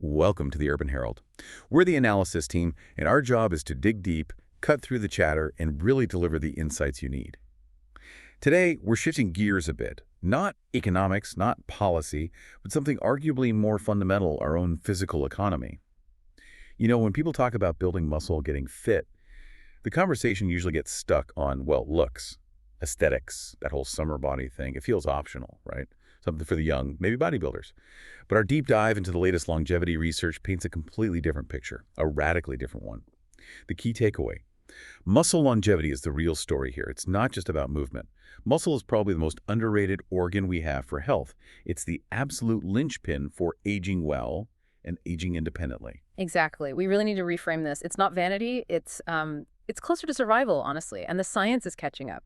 Welcome to the Urban Herald. We're the analysis team, and our job is to dig deep, cut through the chatter, and really deliver the insights you need. Today, we're shifting gears a bit. Not economics, not policy, but something arguably more fundamental, our own physical economy. You know, when people talk about building muscle, getting fit, the conversation usually gets stuck on, well, looks, aesthetics, that whole summer body thing. It feels optional, right? Something for the young, maybe bodybuilders. But our deep dive into the latest longevity research paints a completely different picture, a radically different one. The key takeaway: muscle longevity is the real story here. It's not just about movement. Muscle is probably the most underrated organ we have for health. It's the absolute linchpin for aging well and aging independently. Exactly. We really need to reframe this. It's not vanity. It's closer to survival, honestly, and the science is catching up.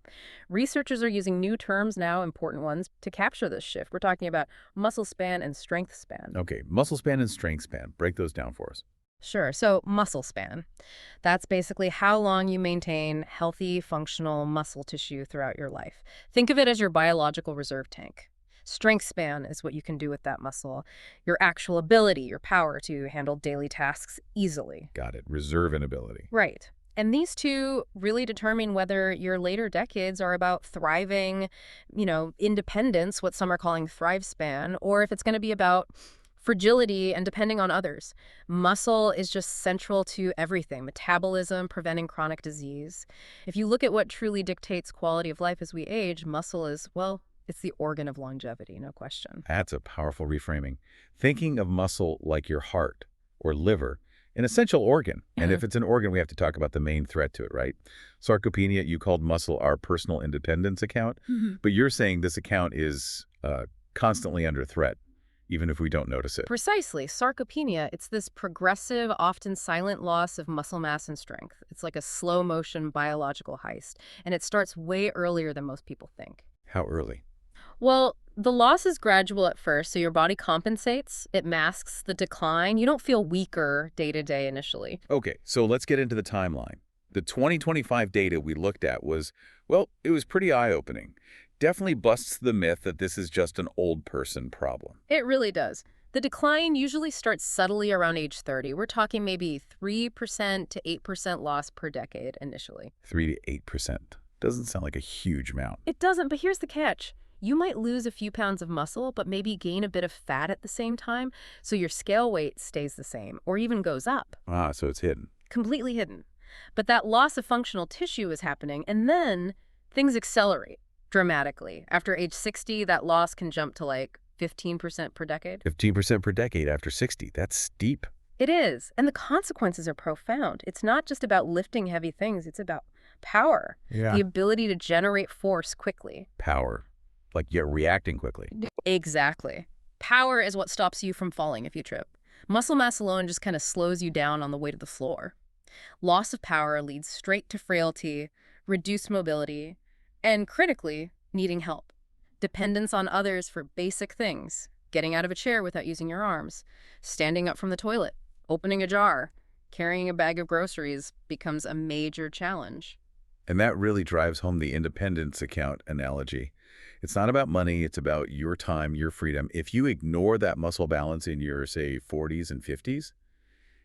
Researchers are using new terms now, important ones, to capture this shift. We're talking about muscle span and strength span. Okay, muscle span and strength span. Break those down for us. Sure. So muscle span, that's basically how long you maintain healthy, functional muscle tissue throughout your life. Think of it as your biological reserve tank. Strength span is what you can do with that muscle, your actual ability, your power to handle daily tasks easily. Got it. Reserve and ability. Right. And these two really determine whether your later decades are about thriving, independence, what some are calling thrive span, or if it's going to be about fragility and depending on others. Muscle is just central to everything: metabolism, preventing chronic disease. If you look at what truly dictates quality of life as we age, muscle is, well, it's the organ of longevity, no question. That's a powerful reframing. Thinking of muscle like your heart or liver, an essential organ. And if it's an organ, we have to talk about the main threat to it, right? Sarcopenia, you called muscle our personal independence account, but you're saying this account is constantly under threat, even if we don't notice it. Precisely. Sarcopenia, it's this progressive, often silent loss of muscle mass and strength. It's like a slow-motion biological heist, and it starts way earlier than most people think. How early? Well, the loss is gradual at first, so your body compensates. It masks the decline. You don't feel weaker day to day initially. Okay, so let's get into the timeline. The 2025 data we looked at was, well, it was pretty eye-opening. Definitely busts the myth that this is just an old person problem. It really does. The decline usually starts subtly around age 30. We're talking maybe 3% to 8% loss per decade initially. 3 to 8%. Doesn't sound like a huge amount. It doesn't, but here's the catch. You might lose a few pounds of muscle, but maybe gain a bit of fat at the same time, so your scale weight stays the same, or even goes up. Ah, so it's hidden. Completely hidden. But that loss of functional tissue is happening, and then things accelerate dramatically. After age 60, that loss can jump to like 15% per decade. 15% per decade after 60. That's steep. It is, and the consequences are profound. It's not just about lifting heavy things, it's about power. Yeah. The ability to generate force quickly. Power. Like you're reacting quickly. Exactly. Power is what stops you from falling if you trip. Muscle mass alone just kind of slows you down on the way to the floor. Loss of power leads straight to frailty, reduced mobility, and critically, needing help. Dependence on others for basic things: getting out of a chair without using your arms, standing up from the toilet, opening a jar, carrying a bag of groceries becomes a major challenge. And that really drives home the independence account analogy. It's not about money, it's about your time, your freedom. If you ignore that muscle balance in your, say, 40s and 50s,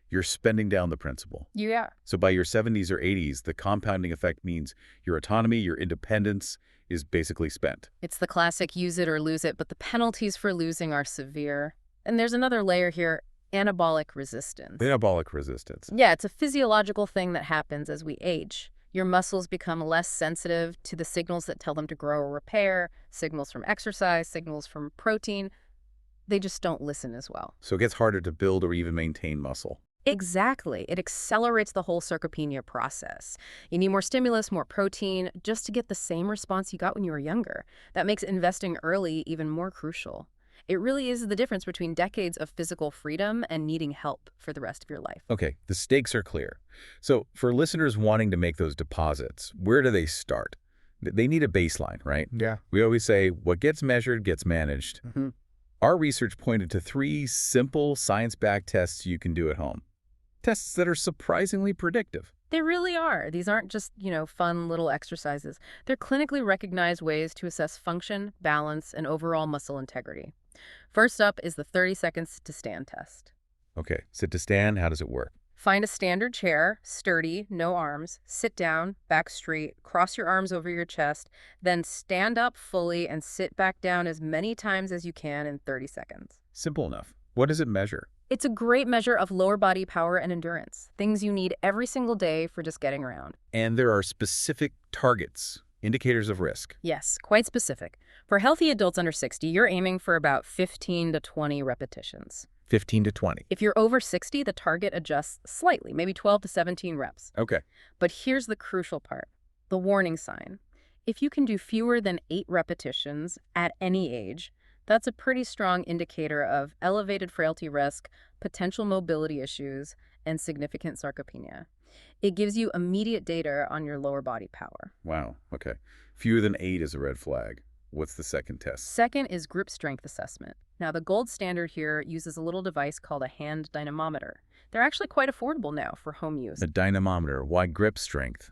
you're spending down the principal. Yeah. So by your 70s or 80s, the compounding effect means your autonomy, your independence is basically spent. It's the classic use it or lose it, but the penalties for losing are severe. And there's another layer here: anabolic resistance. Metabolic resistance. Yeah, it's a physiological thing that happens as we age. Your muscles become less sensitive to the signals that tell them to grow or repair, signals from exercise, signals from protein. They just don't listen as well. So it gets harder to build or even maintain muscle. Exactly. It accelerates the whole sarcopenia process. You need more stimulus, more protein, just to get the same response you got when you were younger. That makes investing early even more crucial. It really is the difference between decades of physical freedom and needing help for the rest of your life. Okay, the stakes are clear. So for listeners wanting to make those deposits, where do they start? They need a baseline, right? Yeah. We always say what gets measured gets managed. Our research pointed to 3 simple science-backed tests you can do at home. Tests that are surprisingly predictive. They really are. These aren't just, fun little exercises. They're clinically recognized ways to assess function, balance, and overall muscle integrity. First up is the 30 seconds to stand test. Okay, sit to stand, how does it work? Find a standard chair, sturdy, no arms, sit down, back straight, cross your arms over your chest, then stand up fully and sit back down as many times as you can in 30 seconds. Simple enough. What does it measure? It's a great measure of lower body power and endurance, things you need every single day for just getting around. And there are specific targets, indicators of risk. Yes, quite specific. For healthy adults under 60, you're aiming for about 15 to 20 repetitions. 15 to 20. If you're over 60, the target adjusts slightly, maybe 12 to 17 reps. Okay. But here's the crucial part, the warning sign. If you can do fewer than 8 repetitions at any age, that's a pretty strong indicator of elevated frailty risk, potential mobility issues, and significant sarcopenia. It gives you immediate data on your lower body power. Wow, okay. Fewer than 8 is a red flag. What's the second test? Second is group strength assessment. Now, the gold standard here uses a little device called a hand dynamometer. They're actually quite affordable now for home use. A dynamometer. Why grip strength?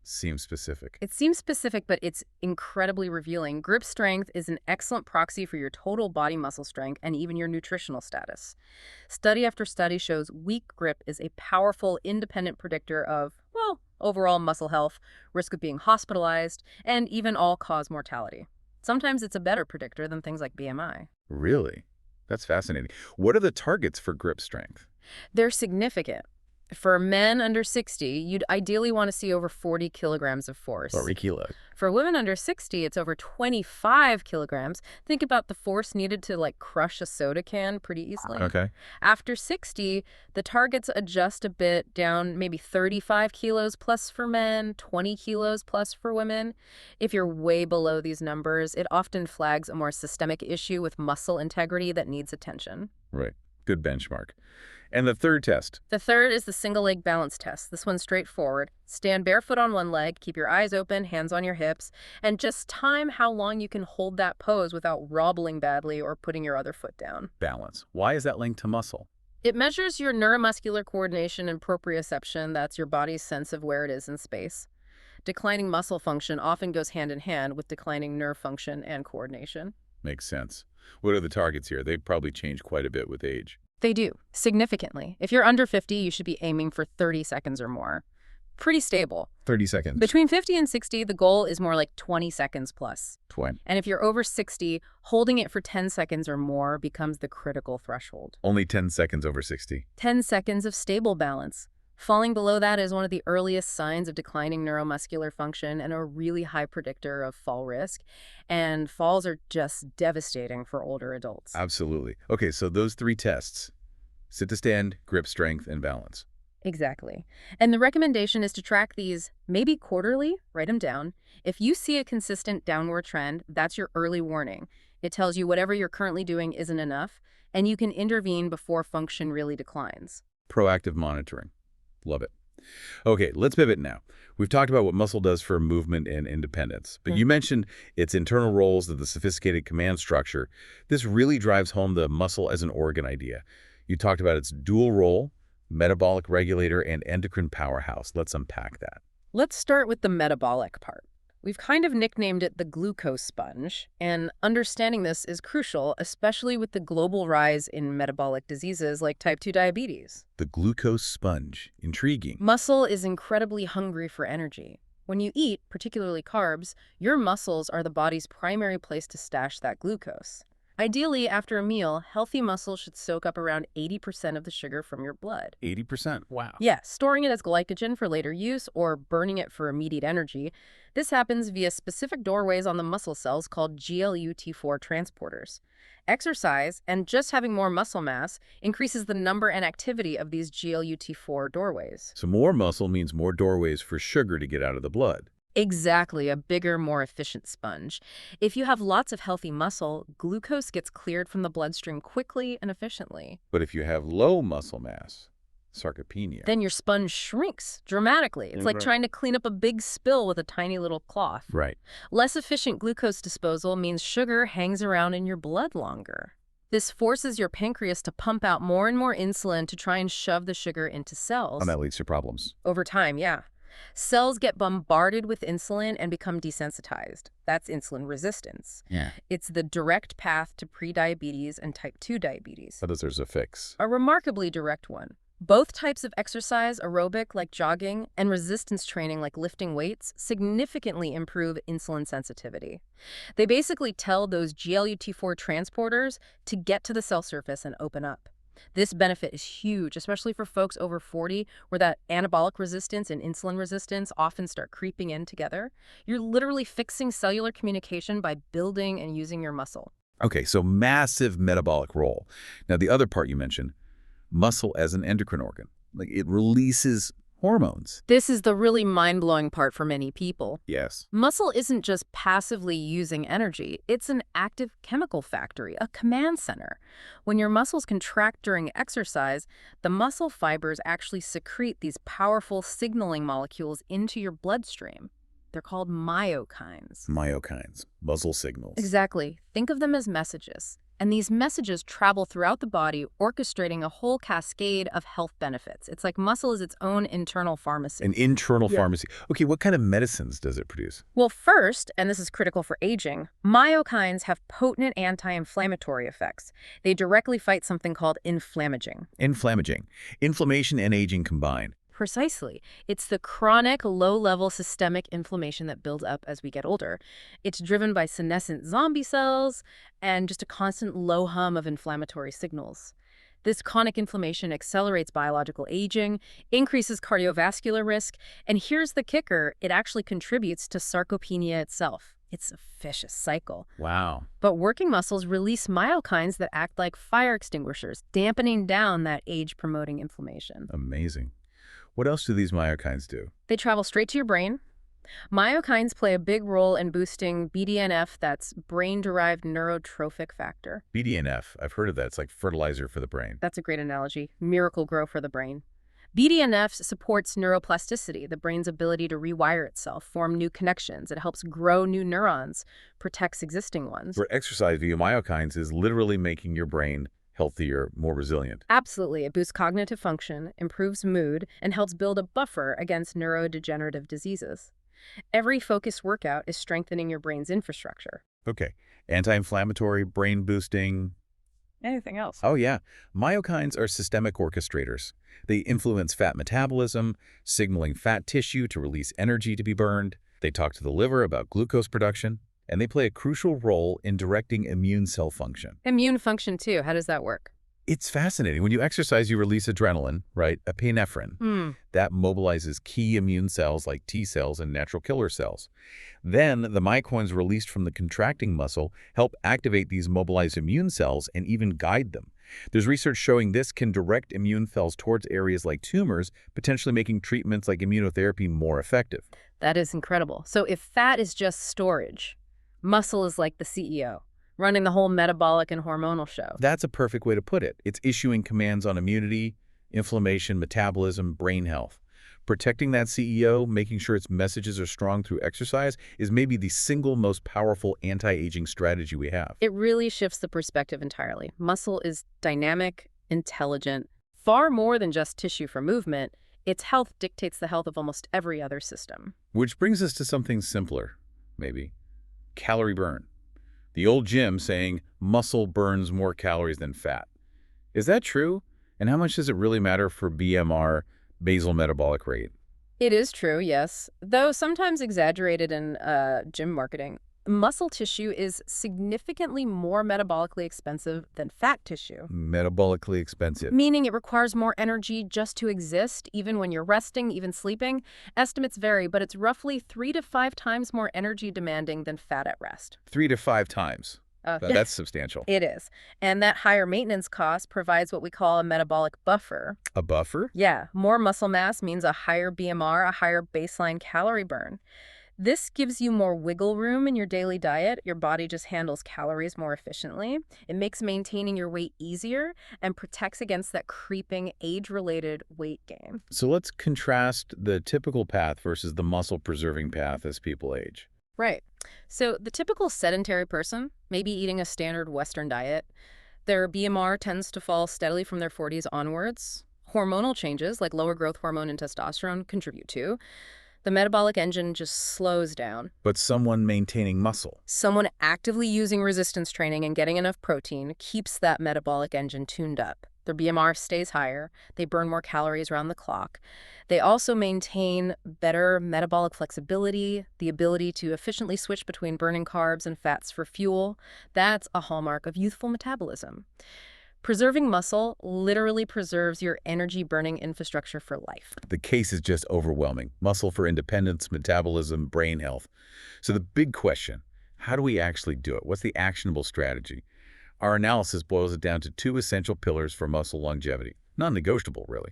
Seems specific. It seems specific, but it's incredibly revealing. Grip strength is an excellent proxy for your total body muscle strength and even your nutritional status. Study after study shows weak grip is a powerful, independent predictor of, well, overall muscle health, risk of being hospitalized, and even all-cause mortality. Sometimes it's a better predictor than things like BMI. Really? That's fascinating. What are the targets for grip strength? They're significant. For men under 60, you'd ideally want to see over 40 kilograms of force. 40 kilos. For women under 60, it's over 25 kilograms. Think about the force needed to, crush a soda can pretty easily. Okay. After 60, the targets adjust a bit down, maybe 35 kilos plus for men, 20 kilos plus for women. If you're way below these numbers, it often flags a more systemic issue with muscle integrity that needs attention. Right. Good benchmark. And the third test? The third is the single leg balance test. This one's straightforward. Stand barefoot on one leg, keep your eyes open, hands on your hips, and just time how long you can hold that pose without wobbling badly or putting your other foot down. Balance. Why is that linked to muscle? It measures your neuromuscular coordination and proprioception. That's your body's sense of where it is in space. Declining muscle function often goes hand in hand with declining nerve function and coordination. Makes sense. What are the targets here? They probably change quite a bit with age. They do, significantly. If you're under 50, you should be aiming for 30 seconds or more. Pretty stable. 30 seconds. Between 50 and 60, the goal is more like 20 seconds plus. 20. And if you're over 60, holding it for 10 seconds or more becomes the critical threshold. Only 10 seconds over 60. 10 seconds of stable balance. Falling below that is one of the earliest signs of declining neuromuscular function and a really high predictor of fall risk. And falls are just devastating for older adults. Absolutely. Okay, so those 3 tests: sit to stand, grip strength, and balance. Exactly. And the recommendation is to track these maybe quarterly, write them down. If you see a consistent downward trend, that's your early warning. It tells you whatever you're currently doing isn't enough, and you can intervene before function really declines. Proactive monitoring. Love it. Okay, let's pivot now. We've talked about what muscle does for movement and independence, but you mentioned its internal roles of the sophisticated command structure. This really drives home the muscle as an organ idea. You talked about its dual role, metabolic regulator and endocrine powerhouse. Let's unpack that. Let's start with the metabolic part. We've kind of nicknamed it the glucose sponge, and understanding this is crucial, especially with the global rise in metabolic diseases like type 2 diabetes. The glucose sponge. Intriguing. Muscle is incredibly hungry for energy. When you eat, particularly carbs, your muscles are the body's primary place to stash that glucose. Ideally, after a meal, healthy muscle should soak up around 80% of the sugar from your blood. 80%? Wow. Yeah, storing it as glycogen for later use or burning it for immediate energy. This happens via specific doorways on the muscle cells called GLUT4 transporters. Exercise and just having more muscle mass increases the number and activity of these GLUT4 doorways. So more muscle means more doorways for sugar to get out of the blood. Exactly, a bigger, more efficient sponge. If you have lots of healthy muscle, glucose gets cleared from the bloodstream quickly and efficiently. But if you have low muscle mass, sarcopenia, then your sponge shrinks dramatically. It's like trying to clean up a big spill with a tiny little cloth. Right. Less efficient glucose disposal means sugar hangs around in your blood longer. This forces your pancreas to pump out more and more insulin to try and shove the sugar into cells. And that leads to problems. Over time, yeah. Cells get bombarded with insulin and become desensitized. That's insulin resistance. Yeah. It's the direct path to prediabetes and type 2 diabetes. But there's a fix. A remarkably direct one. Both types of exercise, aerobic like jogging and resistance training like lifting weights, significantly improve insulin sensitivity. They basically tell those GLUT4 transporters to get to the cell surface and open up. This benefit is huge, especially for folks over 40, where that anabolic resistance and insulin resistance often start creeping in together. You're literally fixing cellular communication by building and using your muscle. Okay, so massive metabolic role. Now, the other part you mentioned, muscle as an endocrine organ. Like, it releases hormones. This is the really mind-blowing part for many people. Yes. Muscle isn't just passively using energy. It's an active chemical factory, a command center. When your muscles contract during exercise, the muscle fibers actually secrete these powerful signaling molecules into your bloodstream. They're called myokines. Myokines, muscle signals. Exactly. Think of them as messages. And these messages travel throughout the body, orchestrating a whole cascade of health benefits. It's like muscle is its own internal pharmacy. An internal pharmacy. Okay, what kind of medicines does it produce? Well, first, and this is critical for aging, myokines have potent anti-inflammatory effects. They directly fight something called inflammaging. Inflammaging. Inflammation and aging combined. Precisely. It's the chronic, low-level systemic inflammation that builds up as we get older. It's driven by senescent zombie cells and just a constant low hum of inflammatory signals. This chronic inflammation accelerates biological aging, increases cardiovascular risk, and here's the kicker, it actually contributes to sarcopenia itself. It's a vicious cycle. Wow. But working muscles release myokines that act like fire extinguishers, dampening down that age-promoting inflammation. Amazing. What else do these myokines do? They travel straight to your brain. Myokines play a big role in boosting BDNF, that's brain-derived neurotrophic factor. BDNF. I've heard of that. It's like fertilizer for the brain. That's a great analogy. Miracle grow for the brain. BDNF supports neuroplasticity, the brain's ability to rewire itself, form new connections. It helps grow new neurons, protects existing ones. For exercise via myokines is literally making your brain healthier, more resilient. Absolutely. It boosts cognitive function, improves mood, and helps build a buffer against neurodegenerative diseases. Every focused workout is strengthening your brain's infrastructure. Okay. Anti-inflammatory, brain boosting. Anything else? Oh, yeah. Myokines are systemic orchestrators. They influence fat metabolism, signaling fat tissue to release energy to be burned. They talk to the liver about glucose production. And they play a crucial role in directing immune cell function. Immune function, too. How does that work? It's fascinating. When you exercise, you release adrenaline, right? Epinephrine. That mobilizes key immune cells like T cells and natural killer cells. Then the myokines released from the contracting muscle help activate these mobilized immune cells and even guide them. There's research showing this can direct immune cells towards areas like tumors, potentially making treatments like immunotherapy more effective. That is incredible. So if fat is just storage, muscle is like the CEO, running the whole metabolic and hormonal show. That's a perfect way to put it. It's issuing commands on immunity, inflammation, metabolism, brain health. Protecting that CEO, making sure its messages are strong through exercise, is maybe the single most powerful anti-aging strategy we have. It really shifts the perspective entirely. Muscle is dynamic, intelligent, far more than just tissue for movement. Its health dictates the health of almost every other system. Which brings us to something simpler, maybe. Calorie burn. The old gym saying muscle burns more calories than fat. Is that true? And how much does it really matter for BMR, basal metabolic rate? It is true, yes, though sometimes exaggerated in gym marketing. Muscle tissue is significantly more metabolically expensive than fat tissue. Metabolically expensive. Meaning it requires more energy just to exist, even when you're resting, even sleeping. Estimates vary, but it's roughly 3 to 5 times more energy demanding than fat at rest. 3 to 5 times. That's substantial. It is. And that higher maintenance cost provides what we call a metabolic buffer. A buffer? Yeah. More muscle mass means a higher BMR, a higher baseline calorie burn. This gives you more wiggle room in your daily diet. Your body just handles calories more efficiently. It makes maintaining your weight easier and protects against that creeping age-related weight gain. So let's contrast the typical path versus the muscle-preserving path as people age. Right. So the typical sedentary person, maybe eating a standard Western diet, their BMR tends to fall steadily from their 40s onwards. Hormonal changes like lower growth hormone and testosterone contribute too. The metabolic engine just slows down. But someone maintaining muscle. Someone actively using resistance training and getting enough protein keeps that metabolic engine tuned up. Their BMR stays higher. They burn more calories around the clock. They also maintain better metabolic flexibility, the ability to efficiently switch between burning carbs and fats for fuel. That's a hallmark of youthful metabolism. Preserving muscle literally preserves your energy-burning infrastructure for life. The case is just overwhelming. Muscle for independence, metabolism, brain health. So the big question, how do we actually do it? What's the actionable strategy? Our analysis boils it down to two essential pillars for muscle longevity. Non-negotiable, really.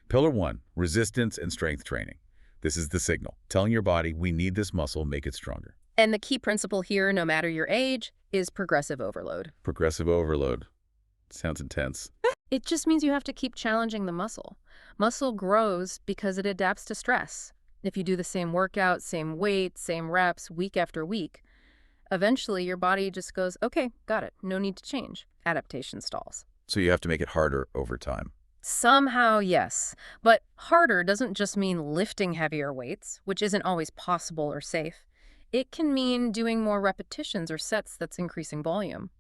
Pillar 1, resistance and strength training. This is the signal, telling your body we need this muscle, make it stronger. And the key principle here, no matter your age, is progressive overload. Progressive overload. Sounds intense. It just means you have to keep challenging the muscle. Muscle grows because it adapts to stress. If you do the same workout, same weight, same reps, week after week, eventually your body just goes, okay, got it, no need to change. Adaptation stalls. So you have to make it harder over time. Somehow, yes. But harder doesn't just mean lifting heavier weights, which isn't always possible or safe. It can mean doing more repetitions or sets that's increasing volume.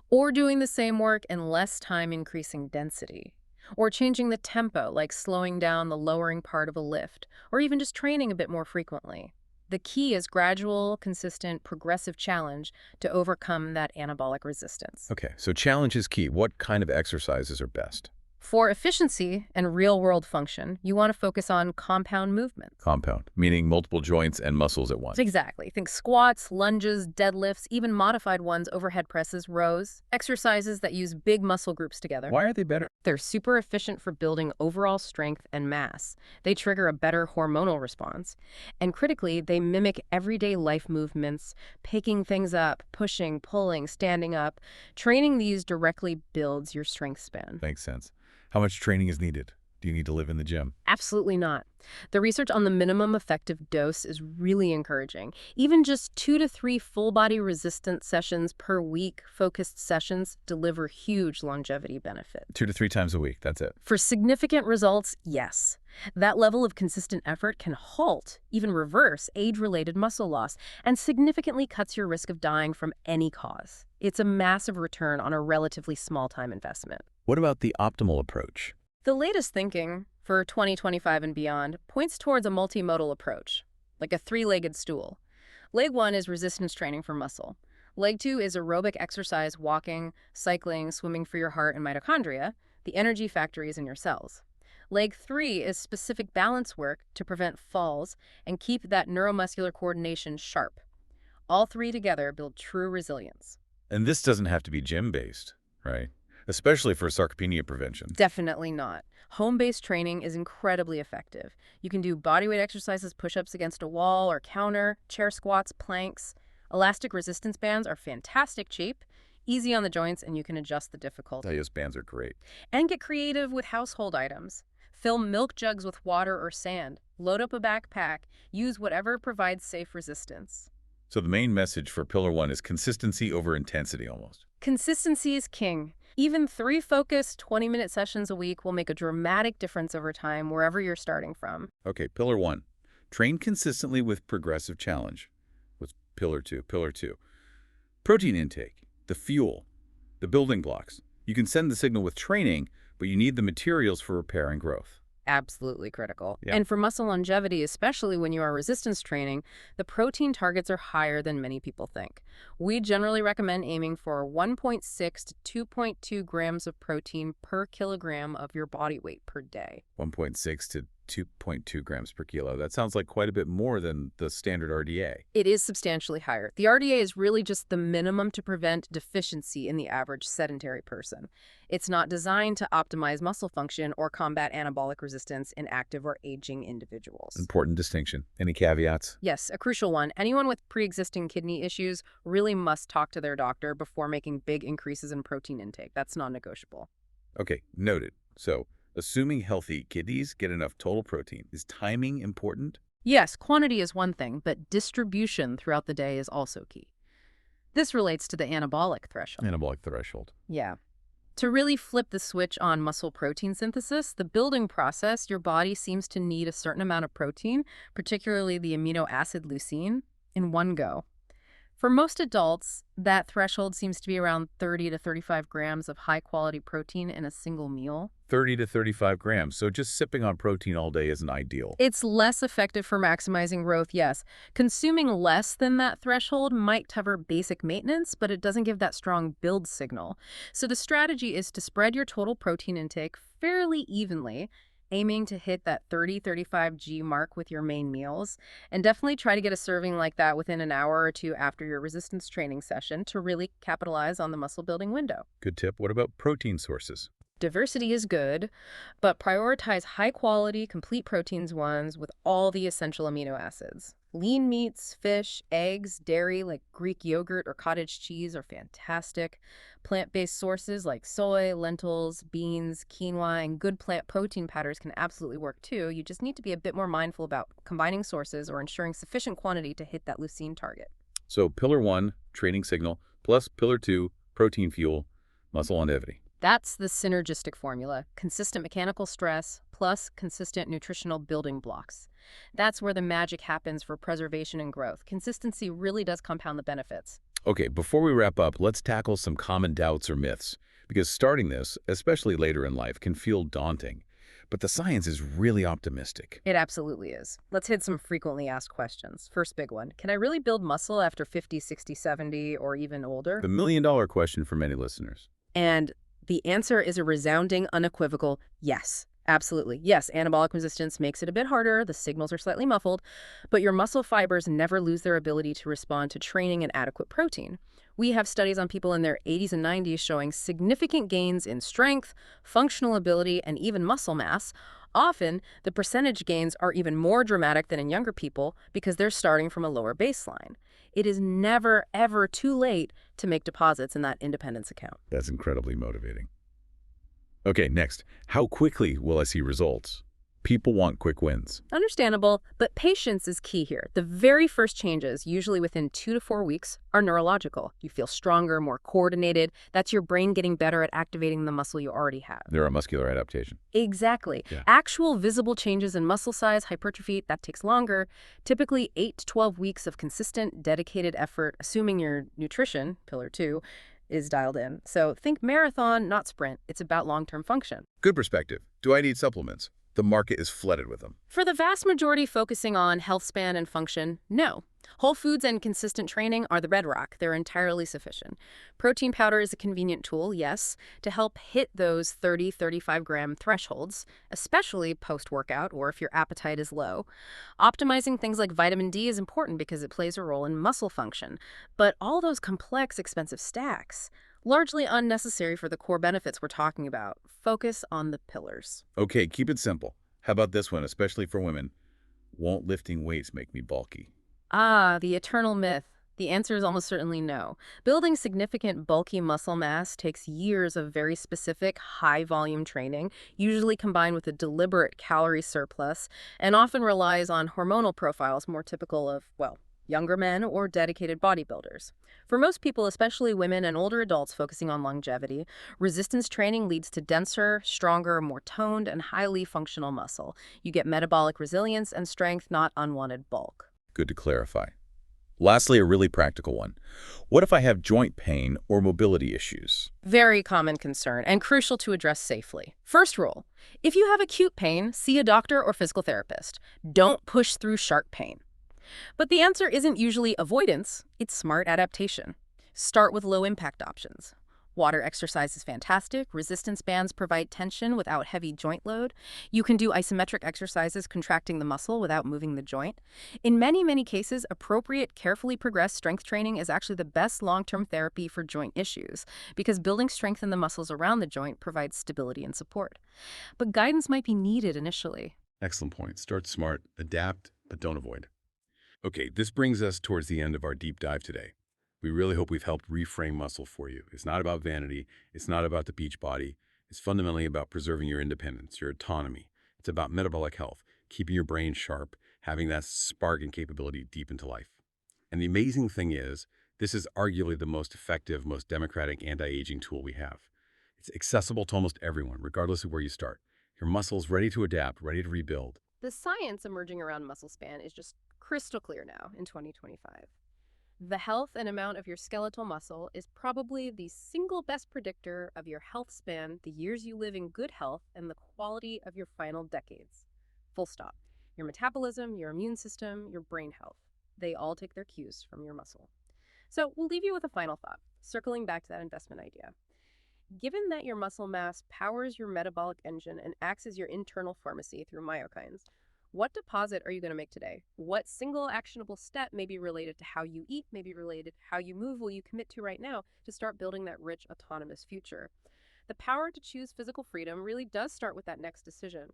Or doing the same work in less time increasing density. Or changing the tempo, like slowing down the lowering part of a lift. Or even just training a bit more frequently. The key is gradual, consistent, progressive challenge to overcome that anabolic resistance. Okay, so challenge is key. What kind of exercises are best? For efficiency and real-world function, you want to focus on compound movements. Compound, meaning multiple joints and muscles at once. Exactly. Think squats, lunges, deadlifts, even modified ones, overhead presses, rows, exercises that use big muscle groups together. Why are they better? They're super efficient for building overall strength and mass. They trigger a better hormonal response. And critically, they mimic everyday life movements, picking things up, pushing, pulling, standing up. Training these directly builds your strength span. Makes sense. How much training is needed? Do you need to live in the gym? Absolutely not. The research on the minimum effective dose is really encouraging. Even just 2 to 3 full-body resistance sessions per week, focused sessions, deliver huge longevity benefit. 2 to 3 times a week, that's it. For significant results, yes. That level of consistent effort can halt, even reverse, age-related muscle loss, and significantly cuts your risk of dying from any cause. It's a massive return on a relatively small-time investment. What about the optimal approach? The latest thinking, for 2025 and beyond, points towards a multimodal approach, like a 3-legged stool. Leg 1 is resistance training for muscle. Leg 2 is aerobic exercise, walking, cycling, swimming for your heart and mitochondria, the energy factories in your cells. Leg 3 is specific balance work to prevent falls and keep that neuromuscular coordination sharp. All 3 together build true resilience. And this doesn't have to be gym-based, right? Especially for sarcopenia prevention. Definitely not. Home-based training is incredibly effective. You can do bodyweight exercises, push-ups against a wall or counter, chair squats, planks. Elastic resistance bands are fantastic cheap, easy on the joints, and you can adjust the difficulty. Those bands are great. And get creative with household items. Fill milk jugs with water or sand. Load up a backpack. Use whatever provides safe resistance. So the main message for Pillar 1 is consistency over intensity almost. Consistency is king. Even 3 focused 20-minute sessions a week will make a dramatic difference over time wherever you're starting from. Okay, Pillar 1, train consistently with progressive challenge. What's Pillar 2? Pillar 2, protein intake, the fuel, the building blocks. You can send the signal with training, but you need the materials for repair and growth. Absolutely critical. Yeah. And for muscle longevity, especially when you are resistance training, the protein targets are higher than many people think. We generally recommend aiming for 1.6 to 2.2 grams of protein per kilogram of your body weight per day. 1.6 to 2.2 grams per kilo. That sounds like quite a bit more than the standard RDA. It is substantially higher. The RDA is really just the minimum to prevent deficiency in the average sedentary person. It's not designed to optimize muscle function or combat anabolic resistance in active or aging individuals. Important distinction. Any caveats? Yes, a crucial one. Anyone with pre-existing kidney issues really must talk to their doctor before making big increases in protein intake. That's non-negotiable. Okay, noted. So, assuming healthy kidneys get enough total protein, is timing important? Yes, quantity is one thing, but distribution throughout the day is also key. This relates to the anabolic threshold. Anabolic threshold. Yeah. To really flip the switch on muscle protein synthesis, the building process, your body seems to need a certain amount of protein, particularly the amino acid leucine, in one go. For most adults, that threshold seems to be around 30 to 35 grams of high-quality protein in a single meal. 30 to 35 grams, so just sipping on protein all day isn't ideal. It's less effective for maximizing growth, yes. Consuming less than that threshold might cover basic maintenance, but it doesn't give that strong build signal. So the strategy is to spread your total protein intake fairly evenly, aiming to hit that 30-35 G mark with your main meals. And definitely try to get a serving like that within an hour or two after your resistance training session to really capitalize on the muscle building window. Good tip. What about protein sources? Diversity is good, but prioritize high-quality, complete proteins ones with all the essential amino acids. Lean meats, fish, eggs, dairy like Greek yogurt or cottage cheese are fantastic. Plant-based sources like soy, lentils, beans, quinoa, and good plant protein powders can absolutely work too. You just need to be a bit more mindful about combining sources or ensuring sufficient quantity to hit that leucine target. So pillar 1, training signal, plus pillar 2, protein fuel, muscle longevity. That's the synergistic formula, consistent mechanical stress plus consistent nutritional building blocks. That's where the magic happens for preservation and growth. Consistency really does compound the benefits. Okay, before we wrap up, let's tackle some common doubts or myths, because starting this, especially later in life, can feel daunting. But the science is really optimistic. It absolutely is. Let's hit some frequently asked questions. First big one, can I really build muscle after 50, 60, 70, or even older? The million-dollar question for many listeners. And the answer is a resounding, unequivocal yes. Absolutely. Yes, anabolic resistance makes it a bit harder, the signals are slightly muffled, but your muscle fibers never lose their ability to respond to training and adequate protein. We have studies on people in their 80s and 90s showing significant gains in strength, functional ability, and even muscle mass. Often, the percentage gains are even more dramatic than in younger people because they're starting from a lower baseline. It is never, ever too late to make deposits in that independence account. That's incredibly motivating. Okay, next. How quickly will I see results? People want quick wins. Understandable, but patience is key here. The very first changes, usually within 2 to 4 weeks, are neurological. You feel stronger, more coordinated. That's your brain getting better at activating the muscle you already have. Neuromuscular adaptation. Exactly. Yeah. Actual visible changes in muscle size, hypertrophy, that takes longer. Typically 8 to 12 weeks of consistent, dedicated effort, assuming your nutrition, pillar 2, is dialed in. So think marathon, not sprint. It's about long-term function. Good perspective. Do I need supplements? The market is flooded with them. For the vast majority focusing on health span and function, no. Whole foods and consistent training are the bedrock. They're entirely sufficient. Protein powder is a convenient tool, yes, to help hit those 30-35 gram thresholds, especially post-workout or if your appetite is low. Optimizing things like vitamin D is important because it plays a role in muscle function. But all those complex, expensive stacks, largely unnecessary for the core benefits we're talking about. Focus on the pillars. Okay, keep it simple. How about this one, especially for women? Won't lifting weights make me bulky? Ah, the eternal myth. The answer is almost certainly no. Building significant bulky muscle mass takes years of very specific, high-volume training, usually combined with a deliberate calorie surplus, and often relies on hormonal profiles more typical of, well, younger men or dedicated bodybuilders. For most people, especially women and older adults focusing on longevity, resistance training leads to denser, stronger, more toned, and highly functional muscle. You get metabolic resilience and strength, not unwanted bulk. Good to clarify. Lastly, a really practical one. What if I have joint pain or mobility issues? Very common concern and crucial to address safely. First rule, if you have acute pain, see a doctor or physical therapist. Don't push through sharp pain. But the answer isn't usually avoidance, it's smart adaptation. Start with low-impact options. Water exercise is fantastic. Resistance bands provide tension without heavy joint load. You can do isometric exercises contracting the muscle without moving the joint. In many, many cases, appropriate, carefully progressed strength training is actually the best long-term therapy for joint issues because building strength in the muscles around the joint provides stability and support. But guidance might be needed initially. Excellent point. Start smart, adapt, but don't avoid. Okay, this brings us towards the end of our deep dive today. We really hope we've helped reframe muscle for you. It's not about vanity. It's not about the beach body. It's fundamentally about preserving your independence, your autonomy. It's about metabolic health, keeping your brain sharp, having that spark and capability deep into life. And the amazing thing is, this is arguably the most effective, most democratic anti-aging tool we have. It's accessible to almost everyone, regardless of where you start. Your muscles ready to adapt, ready to rebuild. The science emerging around Musclespan is just crystal clear now in 2025. The health and amount of your skeletal muscle is probably the single best predictor of your health span, the years you live in good health, and the quality of your final decades. Full stop. Your metabolism, your immune system, your brain health. They all take their cues from your muscle. So we'll leave you with a final thought, circling back to that investment idea. Given that your muscle mass powers your metabolic engine and acts as your internal pharmacy through myokines, what deposit are you going to make today? What single actionable step may be related to how you eat, may be related to how you move, will you commit to right now to start building that rich, autonomous future? The power to choose physical freedom really does start with that next decision.